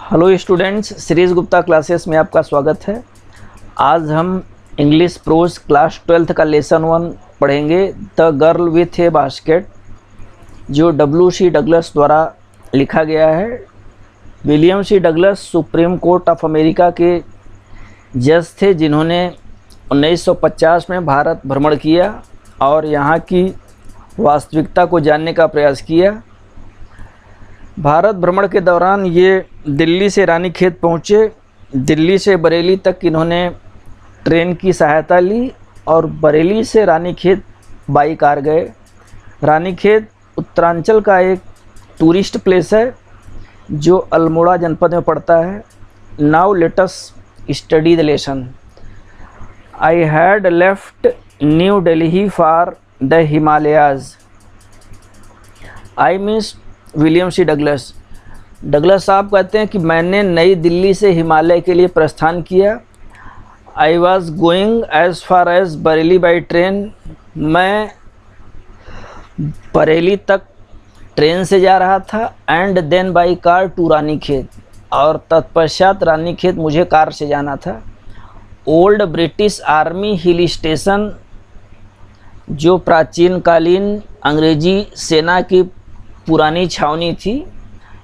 Hello students, श्रीज Gupta classes में आपका स्वागत है। आज हम इंग्लिश प्रोज क्लास 12th का लेसन 1 पढ़ेंगे, the girl with a basket, जो W.C. डगलस द्वारा लिखा गया है। William C Douglas Supreme Court of America के जज थे, जिन्होंने 1950 में भारत भ्रमण किया और यहाँ की वास्तविकता को जानने का प्रयास किया। भारत भ्रमण के दौरान ये दिल्ली से रानीखेत पहुँचे। दिल्ली से बरेली तक इन्होंने ट्रेन की सहायता ली और बरेली से रानीखेत बाई कार गए। रानीखेत उत्तरांचल का एक टूरिस्ट प्लेस है जो अल्मोड़ा जनपद में पड़ता है। Now let us study the lesson. I had left New Delhi for the Himalayas. I means William C Douglas. Douglas साहब कहते हैं कि मैंने नई दिल्ली से हिमालय के लिए प्रस्थान किया। I was going as far as Bareilly by train. मैं बरेली तक ट्रेन से जा रहा था। And then by car to Ranikhet, और तत्पश्चात रानीखेत मुझे कार से जाना था। Old British army hill station, जो प्राचीन कालीन अंग्रेजी सेना की पुरानी छावनी थी।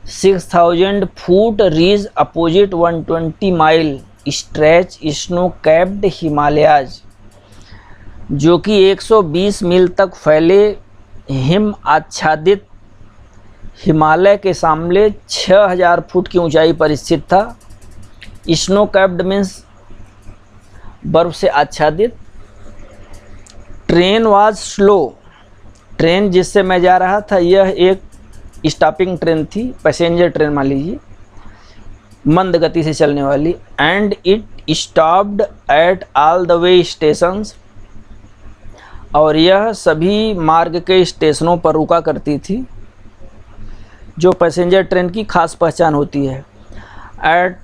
6000 foot ridge opposite 120 mile stretch snow capped Himalayas, जो कि 120 मील तक फैले हिम आच्छादित हिमालय के सामने 6000 फुट की ऊंचाई पर स्थित था। स्नो कैप्ड मीन्स बर्फ से आच्छादित। Train was slow. ट्रेन जिससे मैं जा रहा था यह एक स्टॉपिंग ट्रेन थी, पैसेंजर ट्रेन मान लीजिए, मंद गति से चलने वाली। And it stopped at all the way stations, और यह सभी मार्ग के स्टेशनों पर रुका करती थी, जो पैसेंजर ट्रेन की खास पहचान होती है। At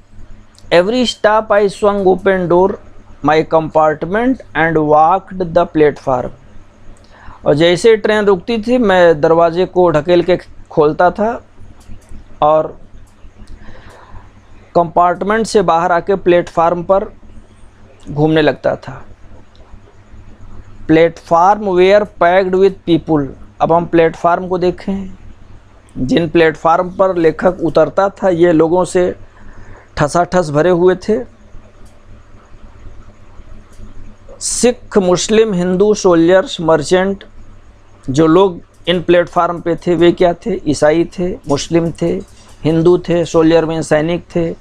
every stop I swung open door my compartment and walked the platform. और जैसे ट्रेन रुकती थी मैं दरवाजे को ढकेल के खोलता था और कंपार्टमेंट से बाहर आके प्लेटफार्म पर घूमने लगता था। Platform were packed with people. अब हम प्लेटफार्म को देखें। जिन प्लेटफार्म पर लेखक उतरता था ये लोगों से ठसाठस भरे हुए थे। सिख, मुस्लिम, हिंदू, सोल्जर्स, मर्चेंट, जो लोग इन प्लेटफार्म पे थे वे क्या थे? ईसाई थे, मुस्लिम थे, हिंदू थे, सोल्जर में सैनिक थे,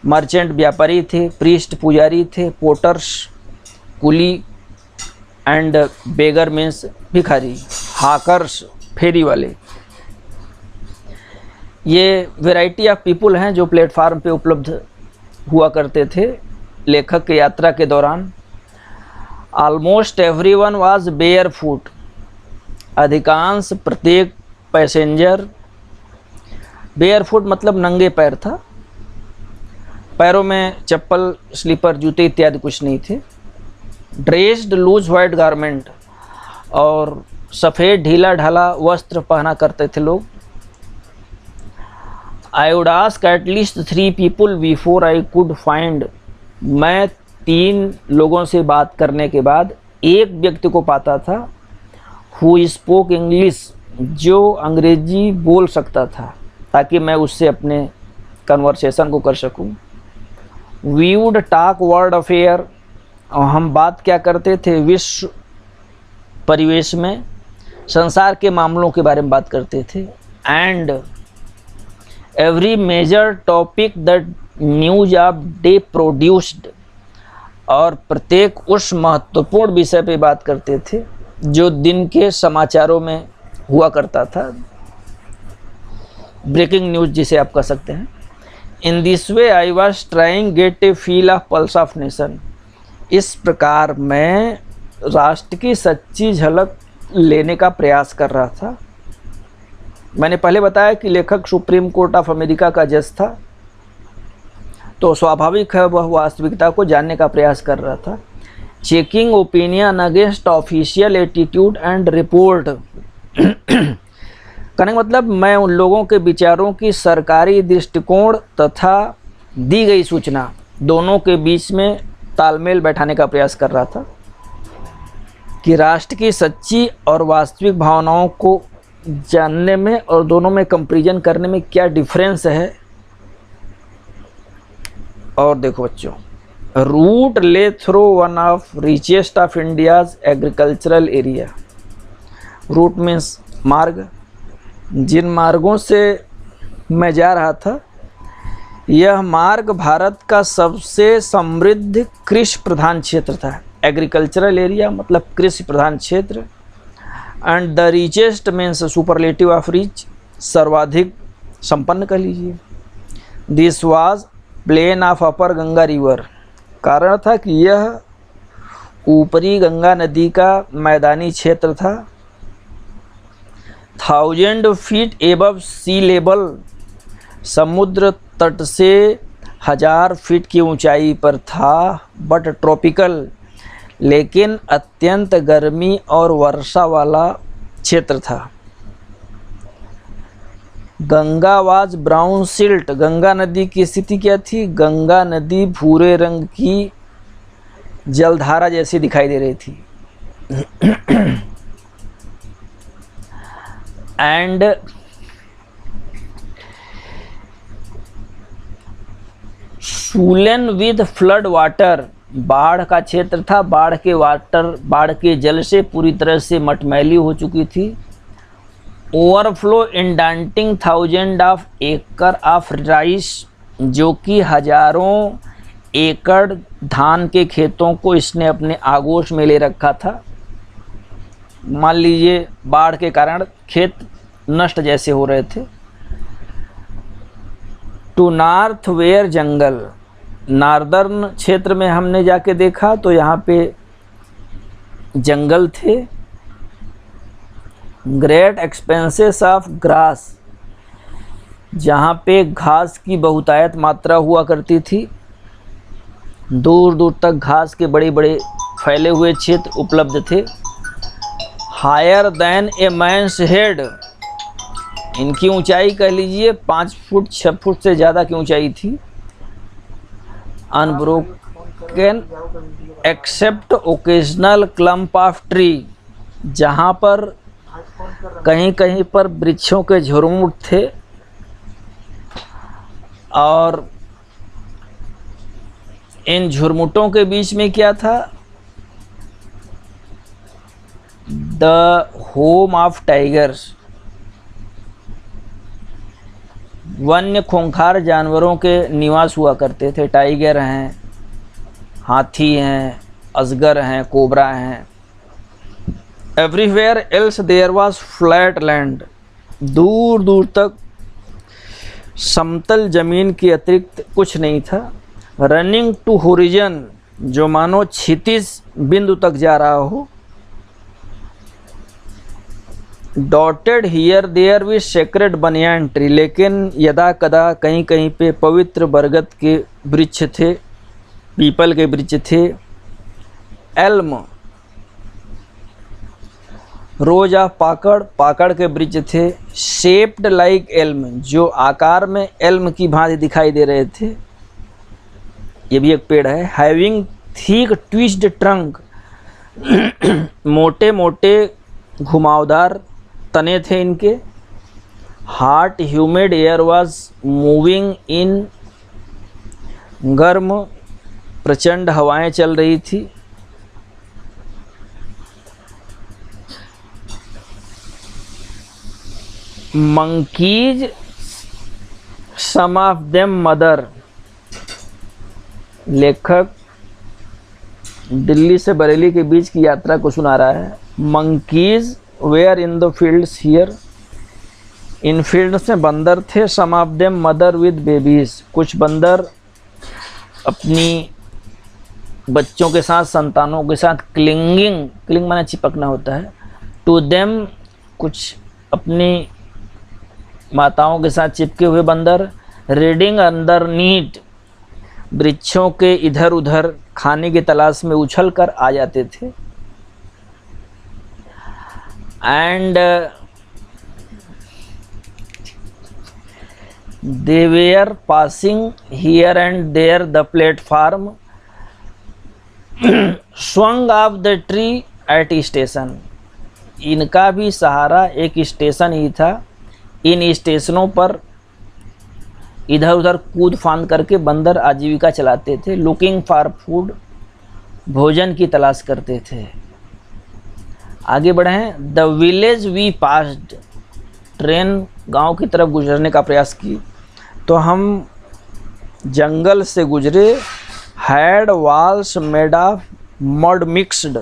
मर्चेंट व्यापारी थे, प्रीस्ट पुजारी थे, पोटर्स कुली, एंड बेगर मीन्स भिखारी, हाकर्स फेरी वाले। ये वैरायटी ऑफ पीपुल हैं जो प्लेटफार्म पे उपलब्ध हुआ करते थे लेखक की यात्रा के दौरान। Almost everyone was bear foot. अधिकांश प्रत्येक पैसेंजर बेयर फुट मतलब नंगे पैर था। पैरों में चप्पल, स्लीपर, जूते इत्यादि कुछ नहीं थे। ड्रेस्ड लूज वाइट गारमेंट, और सफ़ेद ढीला ढाला वस्त्र पहना करते थे लोग। I would ask at least 3 people before I could find. मैं 3 लोगों से बात करने के बाद एक व्यक्ति को पाता था हु स्पोक इंग्लिश, जो अंग्रेजी बोल सकता था, ताकि मैं उससे अपने कन्वर्सेशन को कर सकूं। We would talk world affair, और हम बात क्या करते थे? विश्व परिवेश में संसार के मामलों के बारे में बात करते थे। And every major topic that news of day produced, और प्रत्येक उस महत्वपूर्ण विषय पे बात करते थे जो दिन के समाचारों में हुआ करता था, ब्रेकिंग न्यूज जिसे आप कह सकते हैं। In this way I was trying gate A feel of pulse of nation. इस प्रकार मैं राष्ट्र की सच्ची झलक लेने का प्रयास कर रहा था। मैंने पहले बताया कि लेखक सुप्रीम कोर्ट ऑफ अमेरिका का जज था, तो स्वाभाविक है वह वास्तविकता को जानने का प्रयास कर रहा था। Checking opinion against official attitude and report. कहने का मतलब मैं उन लोगों के विचारों की सरकारी दृष्टिकोण तथा दी गई सूचना दोनों के बीच में तालमेल बैठाने का प्रयास कर रहा था कि राष्ट्र की सच्ची और वास्तविक भावनाओं को जानने में और दोनों में कंपैरिजन करने में क्या डिफरेंस है। और देखो बच्चों, route lay through one of richest of India's agricultural area. Route means मार्ग। जिन मार्गों से मैं जा रहा था, यह मार्ग भारत का सबसे समृद्ध कृषि प्रधान क्षेत्र था। एग्रीकल्चरल एरिया मतलब कृषि प्रधान क्षेत्र। And the richest means superlative of rich, सर्वाधिक संपन्न कह लीजिए। This was plain of upper Ganga river. कारण था कि यह ऊपरी गंगा नदी का मैदानी क्षेत्र था। 1000 फीट एबव सी लेवल, समुद्र तट से 1000 फीट की ऊंचाई पर था। बट ट्रॉपिकल, लेकिन अत्यंत गर्मी और वर्षा वाला क्षेत्र था। Ganga was brown silt. Ganga नदी की स्थिति क्या थी? गंगा नदी भूरे रंग की जलधारा जैसी दिखाई दे रही थी। एंड शूलन विद फ्लड वाटर, बाढ़ का क्षेत्र था। बाढ़ के जल से पूरी तरह से मटमैली हो चुकी थी। ओवरफ्लो इन डांटिंग 1000 ऑफ एकड़ ऑफ राइस, जो कि हजारों एकड़ धान के खेतों को इसने अपने आगोश में ले रखा था। मान लीजिए बाढ़ के कारण खेत नष्ट जैसे हो रहे थे। To north were jungle, northern क्षेत्र में हमने जाके देखा तो यहाँ पे जंगल थे। ग्रेट एक्सपेंसेस ऑफ ग्रास, जहाँ पे घास की बहुतायत मात्रा हुआ करती थी। दूर दूर तक घास के बड़े बड़े फैले हुए क्षेत्र उपलब्ध थे। हायर देन ए मैन्स हेड, इनकी ऊंचाई कह लीजिए 5 फुट 6 फुट से ज़्यादा की ऊंचाई थी। Unbroken except occasional clump of tree, जहाँ पर कहीं कहीं पर वृक्षों के झुरमुट थे। और इन झुरमुटों के बीच में क्या था? द होम ऑफ टाइगर्स, वन्य खूंखार जानवरों के निवास हुआ करते थे। टाइगर हैं, हाथी हैं, अजगर हैं, कोबरा हैं। Everywhere else there was flat land, दूर दूर तक समतल जमीन के अतिरिक्त कुछ नहीं था। रनिंग टू होरिजन, जो मानो क्षितिज बिंदु तक जा रहा हो। Dotted here there with sacred banyan tree, लेकिन यदा कदा कहीं कहीं पे पवित्र बरगद के वृक्ष थे, पीपल के वृक्ष थे। एल्म, रोज ऑफ पाकड़, पाकड़ के वृक्ष थे। शेप्ड लाइक एल्म, जो आकार में एल्म की भांति दिखाई दे रहे थे। ये भी एक पेड़ है। हैविंग थिक ट्विस्ड ट्रंक, मोटे मोटे घुमावदार तने थे इनके। Hot humid air was moving in, गर्म प्रचंड हवाएं चल रही थी। Monkeys, some of them mother, लेखक दिल्ली से बरेली के बीच की यात्रा को सुना रहा है। Monkeys were in the fields here, इन फील्ड्स में बंदर थे। Some of them mother with babies, कुछ बंदर अपनी बच्चों के साथ, संतानों के साथ क्लिंगिंग, क्लिंग माने चिपकना होता है। टू देम, कुछ अपनी माताओं के साथ चिपके हुए बंदर। रीडिंग अंडरनीथ, वृक्षों के इधर उधर खाने की तलाश में उछल कर आ जाते थे। And they were passing here and there the platform swung of the tree at station. इनका भी सहारा एक स्टेशन ही था। इन स्टेशनों पर इधर उधर कूद फांद करके बंदर आजीविका चलाते थे। लुकिंग फॉर फूड, भोजन की तलाश करते थे। आगे बढ़ें। The village we passed, train गांव की तरफ गुजरने का प्रयास की तो हम जंगल से गुजरे। Had walls made of mud mixed,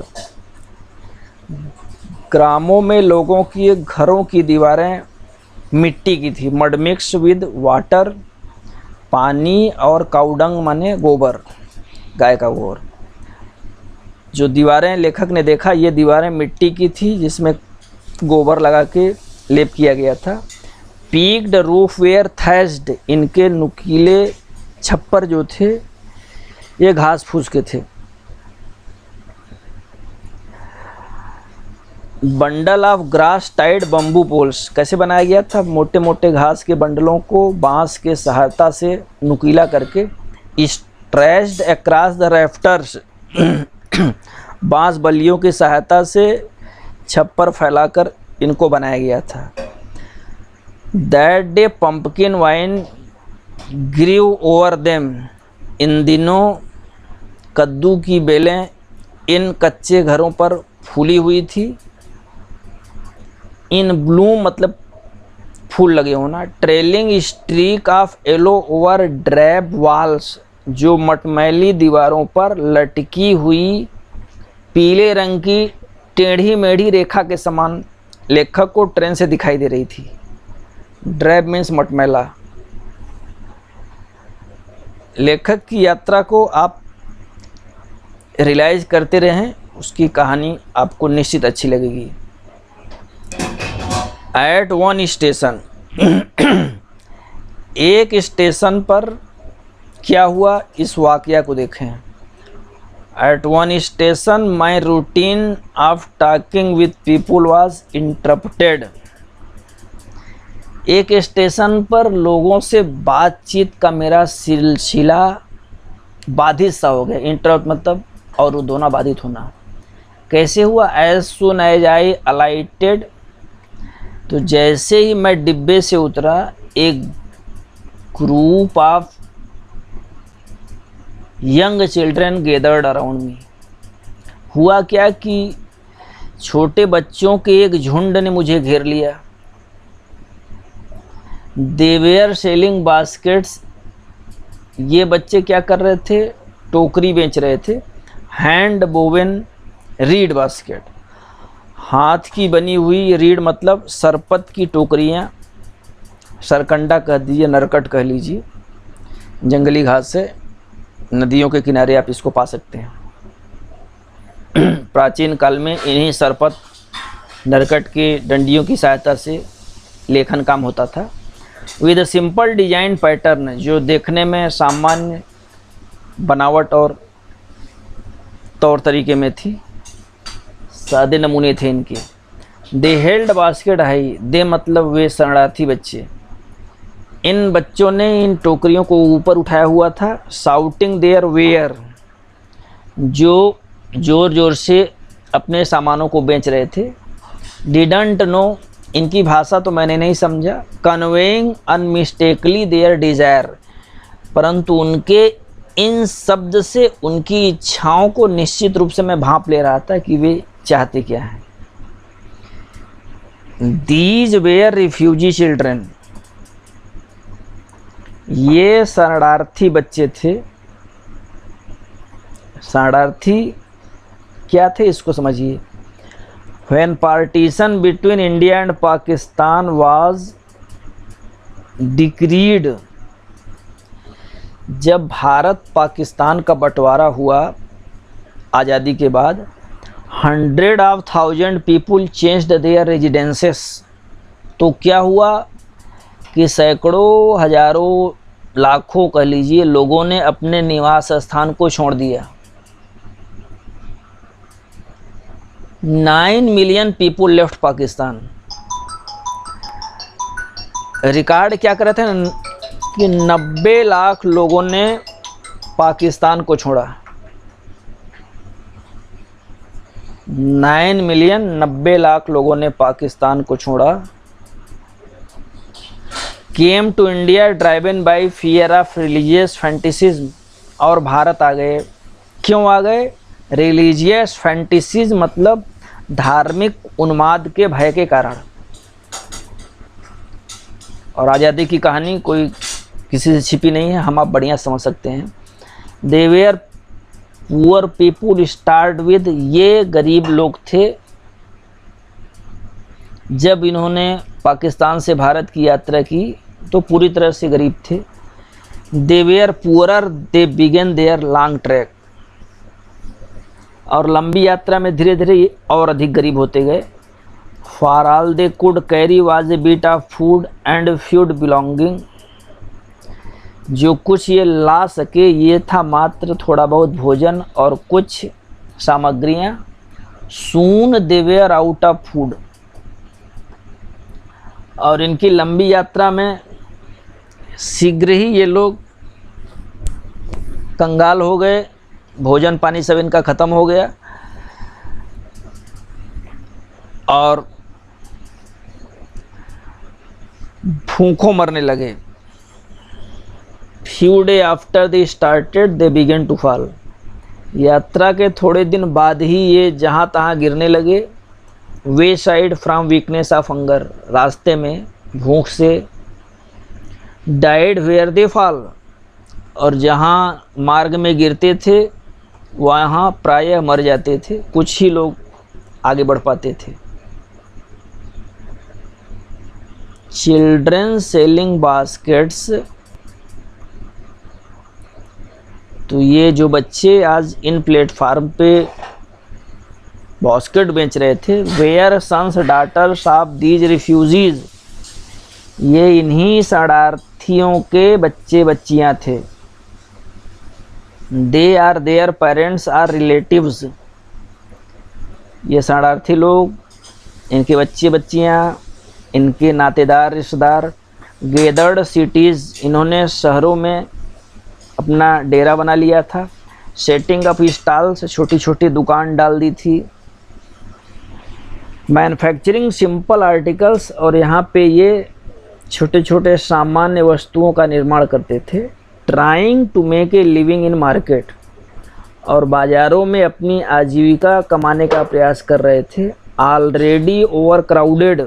ग्रामों में लोगों की घरों की दीवारें मिट्टी की थी। मड मिक्स विद वाटर, पानी, और काउडंग माने गोबर, गाय का गोबर। जो दीवारें लेखक ने देखा ये दीवारें मिट्टी की थी जिसमें गोबर लगा के लेप किया गया था। पीक्ड रूफ वेयर थैस्ड, इनके नुकीले छप्पर जो थे ये घास फूस के थे। Bundle of grass tied bamboo poles, कैसे बनाया गया था? मोटे मोटे घास के बंडलों को बांस के सहायता से नुकीला करके स्ट्रेच्ड अक्रॉस द रैफ्टर्स, बांस बल्लियों की सहायता से छप्पर फैलाकर इनको बनाया गया था। That day pumpkin vine grew over them, इन दिनों कद्दू की बेलें इन कच्चे घरों पर फूली हुई थी। इन ब्लूम मतलब फूल लगे होना। Trailing streak of yellow over drab walls, जो मटमैली दीवारों पर लटकी हुई पीले रंग की टेढ़ी मेढ़ी रेखा के समान लेखक को ट्रेन से दिखाई दे रही थी। ड्रैब मीन्स मटमैला। लेखक की यात्रा को आप रियलाइज करते रहें, उसकी कहानी आपको निश्चित अच्छी लगेगी। एट वन स्टेशन, एक स्टेशन पर क्या हुआ इस वाकया को देखें। At one station my routine of talking with people was interrupted, एक स्टेशन पर लोगों से बातचीत का मेरा सिलसिला बाधित सा हो गया। इंटरप्ट मतलब अवरुद्धना, बाधित होना। कैसे हुआ? एज सुन एज आई अलाइटेड, तो जैसे ही मैं डिब्बे से उतरा एक group of young children gathered around me. हुआ क्या कि छोटे बच्चों के एक झुंड ने मुझे घेर लिया। दे वेयर सेलिंग बास्केट्स, ये बच्चे क्या कर रहे थे? टोकरी बेच रहे थे। हैंड बोवेन रीड बास्केट, हाथ की बनी हुई रीड मतलब सरपत की टोकरियाँ, सरकंडा कह दीजिए, नरकट कह लीजिए, जंगली घास से नदियों के किनारे आप इसको पा सकते हैं। प्राचीन काल में इन्हीं सरपत नरकट के डंडियों की सहायता से लेखन काम होता था। विद सिंपल डिजाइन पैटर्न, जो देखने में सामान्य बनावट और तौर तरीके में थी, सादे नमूने थे इनके। दे हेल्ड बास्केट हाई, दे मतलब वे शरणार्थी बच्चे। इन बच्चों ने इन टोकरियों को ऊपर उठाया हुआ था। साउटिंग देयर वेयर, जो जोर जोर से अपने सामानों को बेच रहे थे। डिडंट नो, इनकी भाषा तो मैंने नहीं समझा। कन्वेइंग अनमिस्टेकली देयर डिज़ायर, परंतु उनके इन शब्द से उनकी इच्छाओं को निश्चित रूप से मैं भांप ले रहा था कि वे चाहते क्या हैं। दीज वेयर रिफ्यूजी चिल्ड्रन, ये शरणार्थी बच्चे थे। शरणार्थी क्या थे इसको समझिए। When partition between India and Pakistan was decreed, जब भारत पाकिस्तान का बंटवारा हुआ आज़ादी के बाद, 100,000 people changed their residences, तो क्या हुआ कि सैकड़ों हजारों लाखों कह लीजिए लोगों ने अपने निवास स्थान को छोड़ दिया। 9 million people left Pakistan. Record क्या कर रहे थे? कि 90 लाख लोगों ने पाकिस्तान को छोड़ा। 9 मिलियन 90 लाख लोगों ने पाकिस्तान को छोड़ा। Came to India driven by fear of religious fanaticism, और भारत आ गए। क्यों आ गए? रिलीजियस फैंटिसिज्म मतलब धार्मिक उन्माद के भय के कारण। और आज़ादी की कहानी कोई किसी से छिपी नहीं है, हम आप बढ़िया समझ सकते हैं। They were poor people start with, ये गरीब लोग थे जब इन्होंने पाकिस्तान से भारत की यात्रा की तो पूरी तरह से गरीब थे। They were poorer they began their long trek, और लंबी यात्रा में धीरे धीरे और अधिक गरीब होते गए। For all they could carry was a bit of food and feud belonging, जो कुछ ये ला सके ये था मात्र थोड़ा बहुत भोजन और कुछ सामग्रियां। सून दे वेयर आउट ऑफ फूड, और इनकी लंबी यात्रा में शीघ्र ही ये लोग कंगाल हो गए, भोजन पानी सब इनका ख़त्म हो गया और भूखों मरने लगे। Few day after they started they began to fall, यात्रा के थोड़े दिन बाद ही ये जहाँ तहाँ गिरने लगे। They died from weakness of hunger, रास्ते में भूख से। डाइड वेयर दे फॉल, और जहाँ मार्ग में गिरते थे वहाँ प्रायः मर जाते थे, कुछ ही लोग आगे बढ़ पाते थे। चिल्ड्रन सेलिंग बास्केट्स, तो ये जो बच्चे आज इन प्लेटफार्म पे बास्केट बेच रहे थे। Were sons daughters of these refugees, ये इन्हीं शरणार्थियों के बच्चे बच्चियां थे। They are their parents or relatives, ये शरणार्थी लोग, इनके बच्चे बच्चियां, इनके नातेदार रिश्तेदार। गेदर्ड सिटीज़, इन्होंने शहरों में अपना डेरा बना लिया था। सेटिंग अप स्टॉल्स, छोटी छोटी दुकान डाल दी थी। मैन्युफैक्चरिंग सिंपल आर्टिकल्स, और यहाँ पे ये छोटे छोटे सामान्य वस्तुओं का निर्माण करते थे। Trying to make a living in market, और बाज़ारों में अपनी आजीविका कमाने का प्रयास कर रहे थे। ऑलरेडी ओवर क्राउडेड,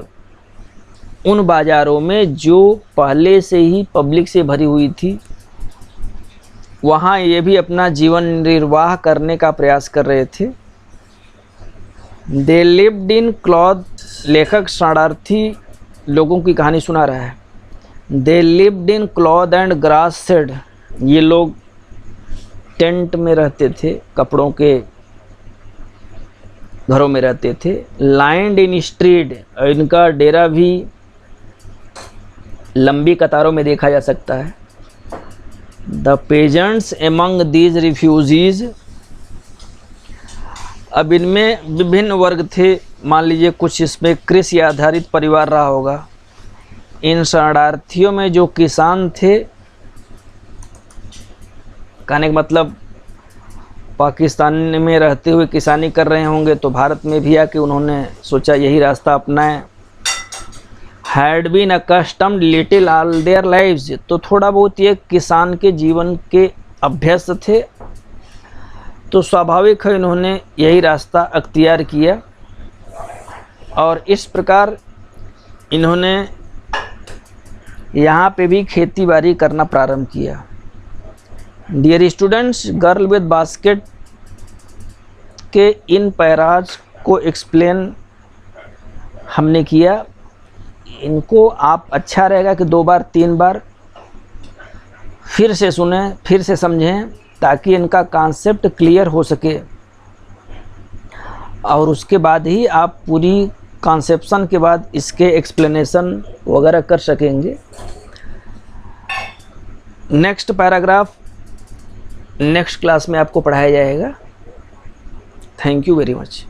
उन बाज़ारों में जो पहले से ही पब्लिक से भरी हुई थी, वहाँ ये भी अपना जीवन निर्वाह करने का प्रयास कर रहे थे। दे लिव्ड इन क्लॉथ, लेखक शरणार्थी लोगों की कहानी सुना रहा है। They lived in cloth and grass shed, ये लोग टेंट में रहते थे, कपड़ों के घरों में रहते थे। लाइंड इन स्ट्रीट, इनका डेरा भी लंबी कतारों में देखा जा सकता है। The pageants among these refugees, अब इनमें विभिन्न वर्ग थे। मान लीजिए कुछ इसमें कृषि आधारित परिवार रहा होगा। इन शरणार्थियों में जो किसान थे, कहने का मतलब पाकिस्तान में रहते हुए किसानी कर रहे होंगे तो भारत में भी आके उन्होंने सोचा यही रास्ता अपनाएं। Had been accustomed little all their lives, तो थोड़ा बहुत ये किसान के जीवन के अभ्यस्त थे, तो स्वाभाविक है इन्होंने यही रास्ता अख्तियार किया और इस प्रकार इन्होंने यहाँ पे भी खेती बाड़ी करना प्रारंभ किया। Dear students, girl with basket के इन पैराज को एक्सप्लेन हमने किया। इनको आप अच्छा रहेगा कि 2 बार 3 बार फिर से सुने, फिर से समझें, ताकि इनका कॉन्सेप्ट क्लियर हो सके और उसके बाद ही आप पूरी कॉन्सेप्शन के बाद इसके एक्सप्लेनेशन वगैरह कर सकेंगे। नेक्स्ट पैराग्राफ नेक्स्ट क्लास में आपको पढ़ाया जाएगा। Thank you very much.